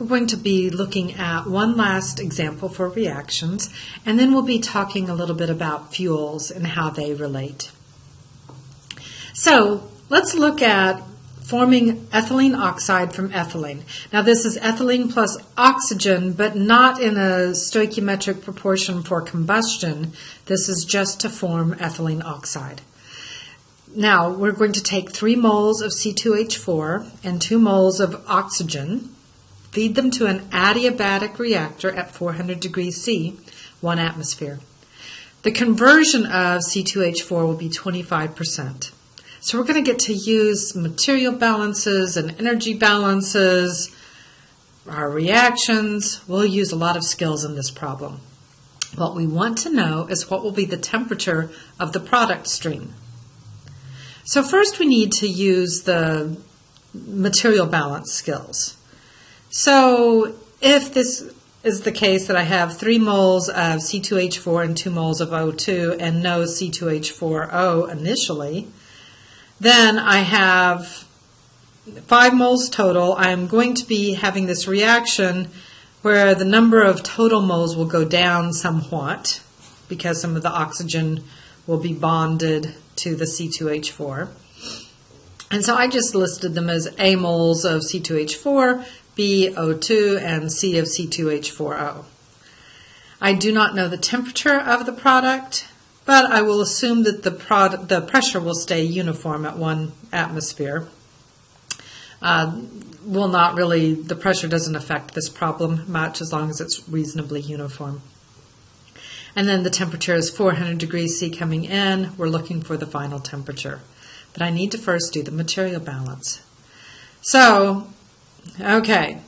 we're going to be looking at one last example for reactions, and then we'll be talking a little bit about fuels and how they relate. So let's look at forming ethylene oxide from ethylene. Now this is ethylene plus oxygen, but not in a stoichiometric proportion for combustion. This is just to form ethylene oxide. Now we're going to take 3 moles of C2H4 and 2 moles of oxygen, feed them to an adiabatic reactor at 400 degrees C, 1 atmosphere. The conversion of C2H4 will be 25%. So we're going to get to use material balances and energy balances, our reactions. We'll use a lot of skills in this problem. What we want to know is what will be the temperature of the product stream. So first we need to use the material balance skills. So if this is the case that I have 3 moles of C2H4 and 2 moles of O2 and no C2H4O initially, then I have 5 moles total. I'm going to be having this reaction where the number of total moles will go down somewhat because some of the oxygen will be bonded to the C2H4. And so I just listed them as A moles of C2H4, B O2, and C of C2H4O. I do not know the temperature of the product, but I will assume that the pressure will stay uniform at 1 atmosphere. The pressure doesn't affect this problem much as long as it's reasonably uniform. And then the temperature is 400 degrees C coming in. We're looking for the final temperature. But I need to first do the material balance. So, okay.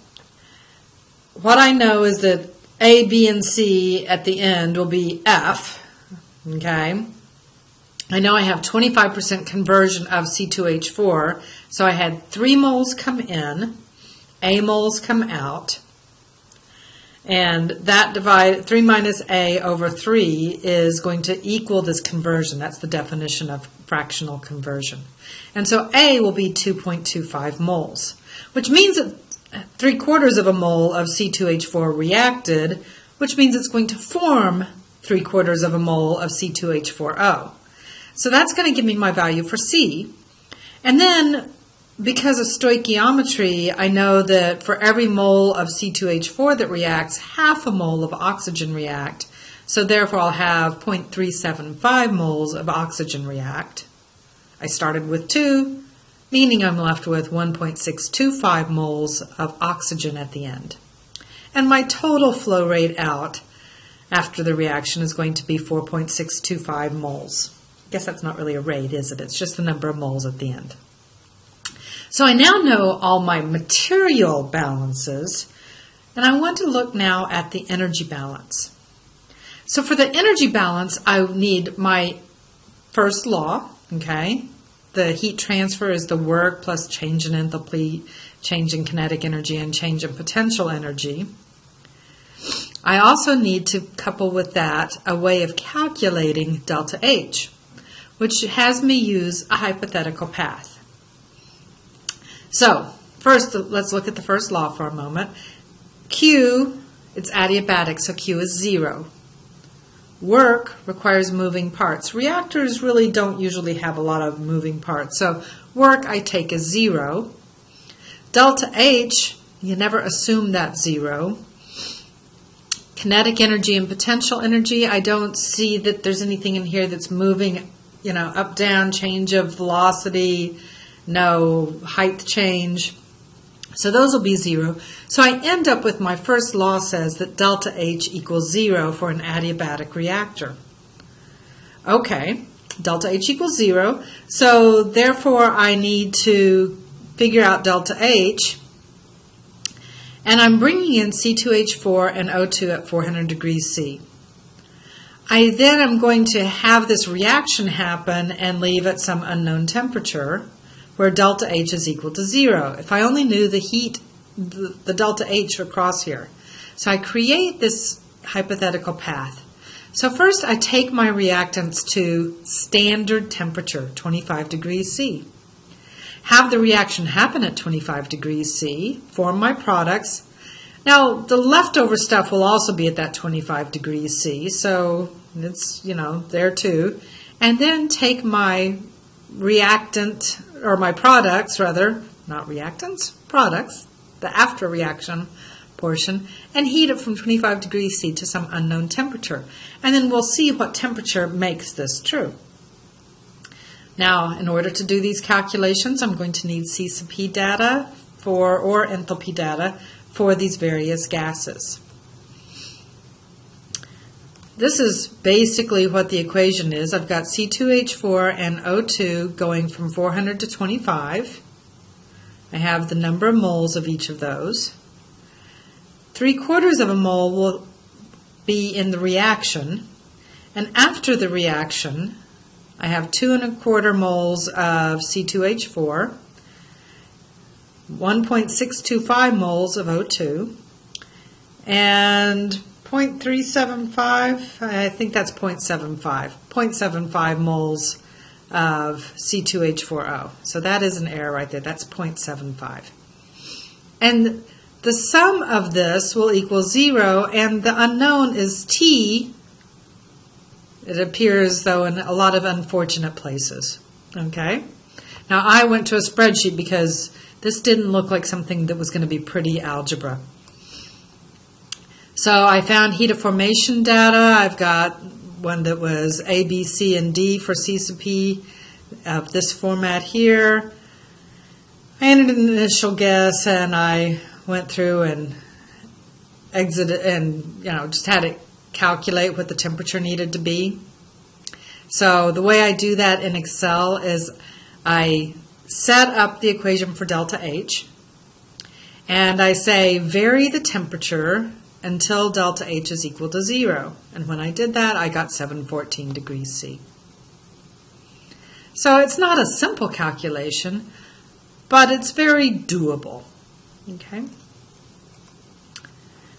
What I know is that A, B, and C at the end will be F. Okay. I know I have 25% conversion of C2H4. So I had 3 moles come in, A moles come out. And that 3 minus A over 3 is going to equal this conversion. That's the definition of fractional conversion. And so A will be 2.25 moles, which means that 3/4 of a mole of C2H4 reacted, which means it's going to form 3/4 of a mole of C2H4O. So that's going to give me my value for C. And then, because of stoichiometry, I know that for every mole of C2H4 that reacts, half a mole of oxygen react. So therefore I'll have 0.375 moles of oxygen react. I started with 2, meaning I'm left with 1.625 moles of oxygen at the end. And my total flow rate out after the reaction is going to be 4.625 moles. I guess that's not really a rate, is it? It's just the number of moles at the end. So I now know all my material balances, and I want to look now at the energy balance. So for the energy balance, I need my first law, okay? The heat transfer is the work plus change in enthalpy, change in kinetic energy, and change in potential energy. I also need to couple with that a way of calculating delta H, which has me use a hypothetical path. So, first, let's look at the first law for a moment. Q, it's adiabatic, so Q is 0. Work requires moving parts. Reactors really don't usually have a lot of moving parts, so work I take as 0. Delta H, you never assume that's 0. Kinetic energy and potential energy, I don't see that there's anything in here that's moving, up, down, change of velocity, no height change. So those will be 0. So I end up with my first law says that delta H equals 0 for an adiabatic reactor. Okay, delta H equals 0. So therefore I need to figure out delta H. And I'm bringing in C2H4 and O2 at 400 degrees C. I then am going to have this reaction happen and leave at some unknown temperature, where delta H is equal to 0. If I only knew the heat, the delta H across here. So I create this hypothetical path. So first I take my reactants to standard temperature, 25 degrees C. Have the reaction happen at 25 degrees C, form my products, Now, the leftover stuff will also be at that 25 degrees C, so it's, there too. And then take my reactant, or my products rather, not reactants, products, the after reaction portion, and heat it from 25 degrees C to some unknown temperature. And then we'll see what temperature makes this true. Now, in order to do these calculations, I'm going to need C sub P data or enthalpy data for these various gases. This is basically what the equation is. I've got C2H4 and O2 going from 400 to 25. I have the number of moles of each of those. 3/4 of a mole will be in the reaction, and after the reaction, I have 2 1/4 moles of C2H4, 1.625 moles of O2, and 0.375, I think that's 0.75 moles of C2H4O. So that is an error right there. That's 0.75. And the sum of this will equal 0, and the unknown is T. It appears, though, in a lot of unfortunate places. Okay? Now, I went to a spreadsheet because this didn't look like something that was going to be pretty algebra. So I found heat of formation data. I've got one that was A, B, C, and D for C sub P of this format here. I entered an initial guess, and I went through and exited and, just had it calculate what the temperature needed to be. So the way I do that in Excel is I set up the equation for delta H, and I say vary the temperature until delta H is equal to 0. And when I did that, I got 714 degrees C. So it's not a simple calculation, but it's very doable. Okay.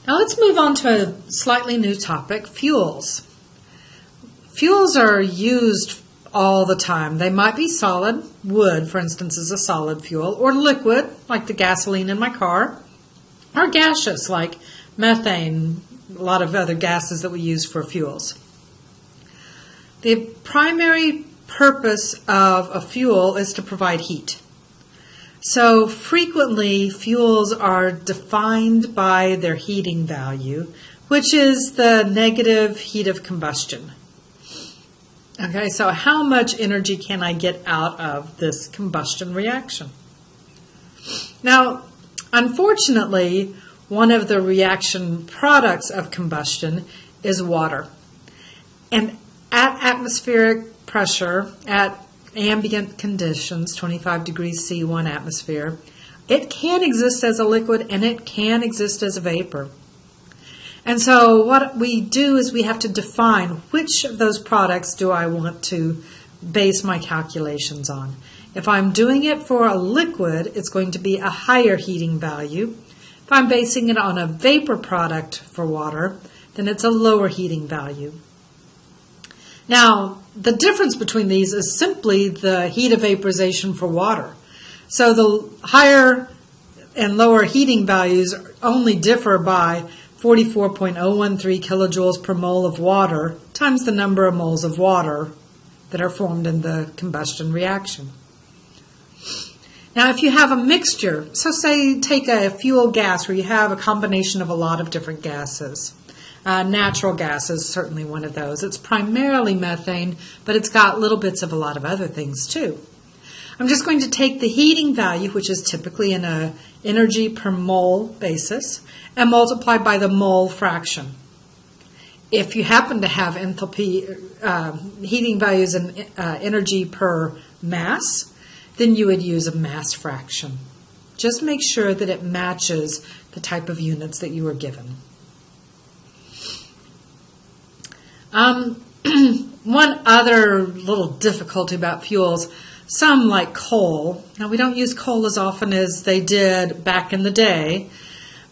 Now let's move on to a slightly new topic, fuels. Fuels are used all the time. They might be solid. Wood, for instance, is a solid fuel, or liquid, like the gasoline in my car, or gaseous, like methane, a lot of other gases that we use for fuels. The primary purpose of a fuel is to provide heat. So frequently, fuels are defined by their heating value, which is the negative heat of combustion. Okay, so how much energy can I get out of this combustion reaction? Now, unfortunately, one of the reaction products of combustion is water. And at atmospheric pressure, at ambient conditions, 25 degrees C, 1 atmosphere, it can exist as a liquid and it can exist as a vapor. And so what we do is we have to define which of those products do I want to base my calculations on. If I'm doing it for a liquid, it's going to be a higher heating value. If I'm basing it on a vapor product for water, then it's a lower heating value. Now, the difference between these is simply the heat of vaporization for water. So the higher and lower heating values only differ by 44.013 kilojoules per mole of water times the number of moles of water that are formed in the combustion reaction. Now, if you have a mixture, so say take a fuel gas where you have a combination of a lot of different gases. Natural gas is certainly one of those. It's primarily methane, but it's got little bits of a lot of other things too. I'm just going to take the heating value, which is typically in an energy per mole basis, and multiply by the mole fraction. If you happen to have enthalpy heating values in energy per mass, then you would use a mass fraction. Just make sure that it matches the type of units that you were given. One other little difficulty about fuels, some like coal. Now, we don't use coal as often as they did back in the day,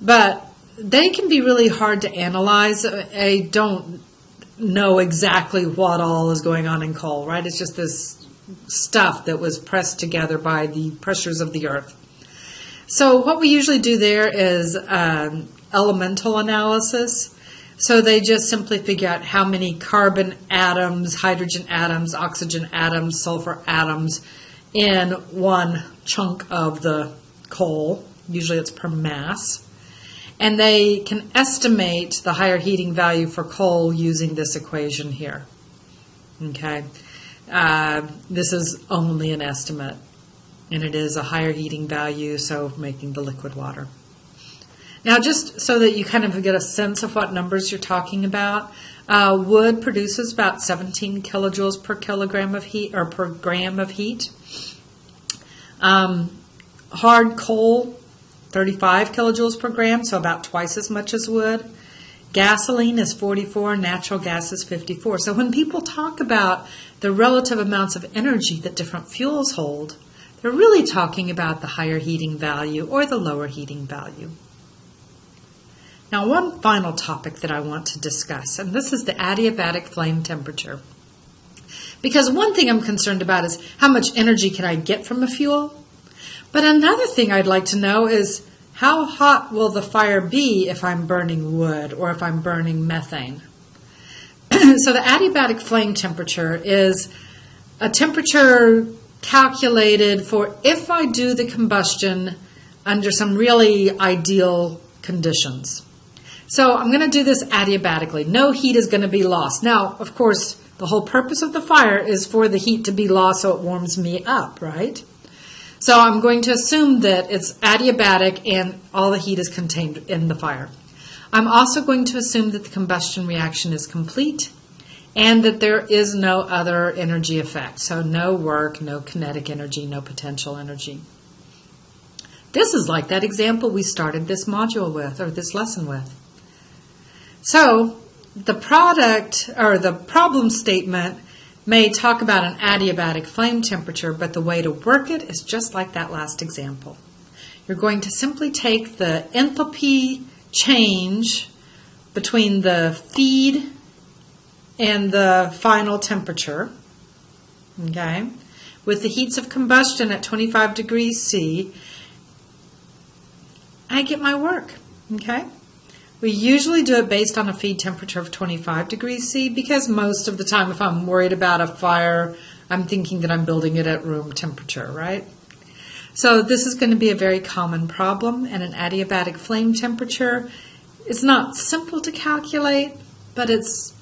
but they can be really hard to analyze. I don't know exactly what all is going on in coal, right? It's just this stuff that was pressed together by the pressures of the earth. So what we usually do there is elemental analysis. So they just simply figure out how many carbon atoms, hydrogen atoms, oxygen atoms, sulfur atoms in one chunk of the coal. Usually it's per mass. And they can estimate the higher heating value for coal using this equation here. Okay, this is only an estimate, and it is a higher heating value, so making the liquid water. Now, just so that you kind of get a sense of what numbers you're talking about, wood produces about 17 kilojoules per kilogram of heat, or per gram of heat. Hard coal, 35 kilojoules per gram, so about twice as much as wood. Gasoline is 44, natural gas is 54. So when people talk about the relative amounts of energy that different fuels hold, they're really talking about the higher heating value or the lower heating value. Now, one final topic that I want to discuss, and this is the adiabatic flame temperature. Because one thing I'm concerned about is how much energy can I get from a fuel? But another thing I'd like to know is how hot will the fire be if I'm burning wood or if I'm burning methane? So the adiabatic flame temperature is a temperature calculated for if I do the combustion under some really ideal conditions. So I'm going to do this adiabatically. No heat is going to be lost. Now, of course, the whole purpose of the fire is for the heat to be lost so it warms me up, right? So I'm going to assume that it's adiabatic and all the heat is contained in the fire. I'm also going to assume that the combustion reaction is complete and that there is no other energy effect. So no work, no kinetic energy, no potential energy. This is like that example we started this module with, or this lesson with. So the product, or the problem statement, may talk about an adiabatic flame temperature, but the way to work it is just like that last example. You're going to simply take the enthalpy change between the feed and the final temperature, okay, with the heats of combustion at 25 degrees C, I get my work, okay? We usually do it based on a feed temperature of 25 degrees C because most of the time if I'm worried about a fire, I'm thinking that I'm building it at room temperature, right? So this is going to be a very common problem, and an adiabatic flame temperature is not simple to calculate, but it's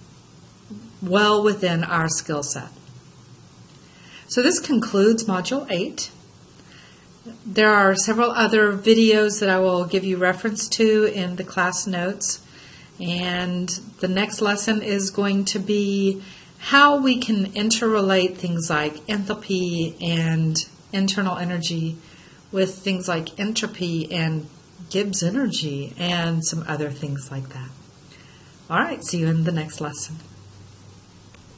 well within our skill set. So this concludes Module 8. There are several other videos that I will give you reference to in the class notes, and the next lesson is going to be how we can interrelate things like enthalpy and internal energy with things like entropy and Gibbs energy and some other things like that. All right, see you in the next lesson.